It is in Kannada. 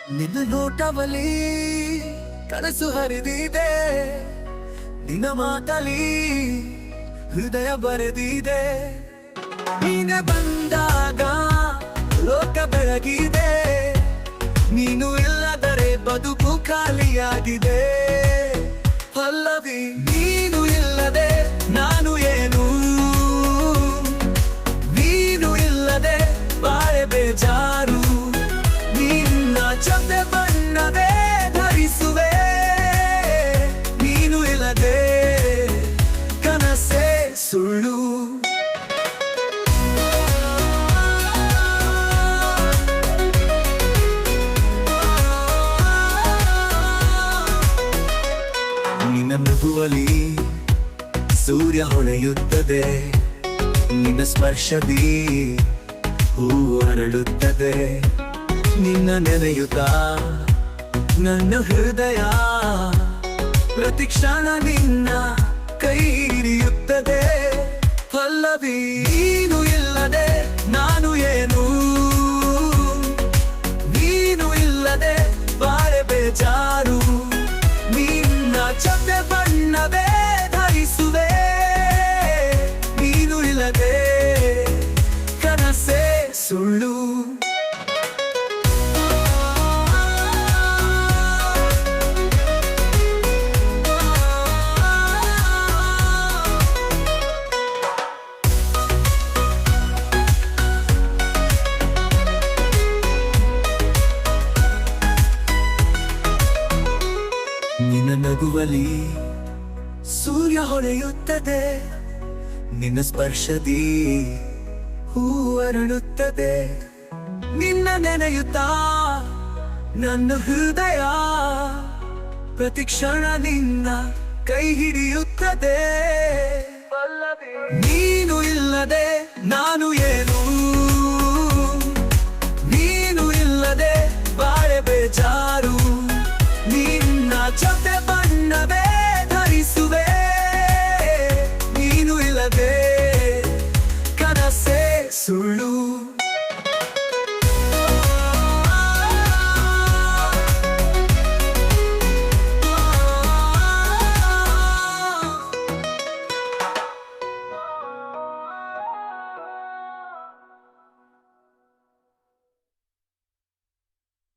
ನಿನ್ನ ನೋಟವಲಿ ಕನಸು ಹರಿದಿದೆ, ನಿನ್ನ ಮಾತಲಿ ಹೃದಯ ಬರೆದಿದೆ. ನೀನೆ ಬಂದಾಗ ಲೋಕ ಬೆಳಗಿದೆ, ನೀನು ಇಲ್ಲದರೆ ಬದುಕು ಖಾಲಿಯಾಗಿದೆ. ಪಲ್ಲವಿ ನೀನು ಇಲ್ಲದೆ ನಾನು ಏನು, ನೀನು ಇಲ್ಲದೆ ಬಾಳೆ ಬೇಜಾರು. ನಿನ್ನ ಜೊತೆ ಬಣ್ಣವೇ ಧರಿಸುವೆ, ನೀನು ಇಲ್ಲದೆ ಕನಸೇ ಸುಳ್ಳು. ನಿನ್ನ ನಗುವಲಿ ಸೂರ್ಯ ಹೊಳೆಯುತ್ತದೆ, ನಿನ್ನ ಸ್ಪರ್ಶದಿ ಹೂವು ಅರಳುತ್ತದೆ. ನಿನ್ನ ನೆನೆಯುತ್ತಾ ನನ್ನ ಹೃದಯ ಪ್ರತಿ ಕ್ಷಣ ನಿನ್ನ ಕೈ ಹಿಡಿಯುತ್ತದೆ. ಪಲ್ಲವಿ ನೀನು ಇಲ್ಲದೆ ನಾನು ಏನು, ನೀನು ಇಲ್ಲದೆ ಬಾಳೆ ಬೇಜಾರು. ನಿನ್ನ ಜೊತೆ ಬಣ್ಣವೇ ಧರಿಸುವೆ, ನೀನು ಇಲ್ಲದೆ ಕನಸೇ ಸುಳ್ಳು. ನಿನ್ನ ನಗುವಲಿ ಸೂರ್ಯ ಹೊಳೆಯುತ್ತದೆ, ನಿನ್ನ ಸ್ಪರ್ಶದಿ ಹೂ ಅರಳುತ್ತದೆ. ನಿನ್ನ ನೆನೆಯುತ್ತಾ ನನ್ನ ಹೃದಯ ಪ್ರತಿ ಕ್ಷಣ ನಿನ್ನ ಕೈ ಹಿಡಿಯುತ್ತದೆ. ನೀನು ಇಲ್ಲದೆ ನಾನು ಏನು,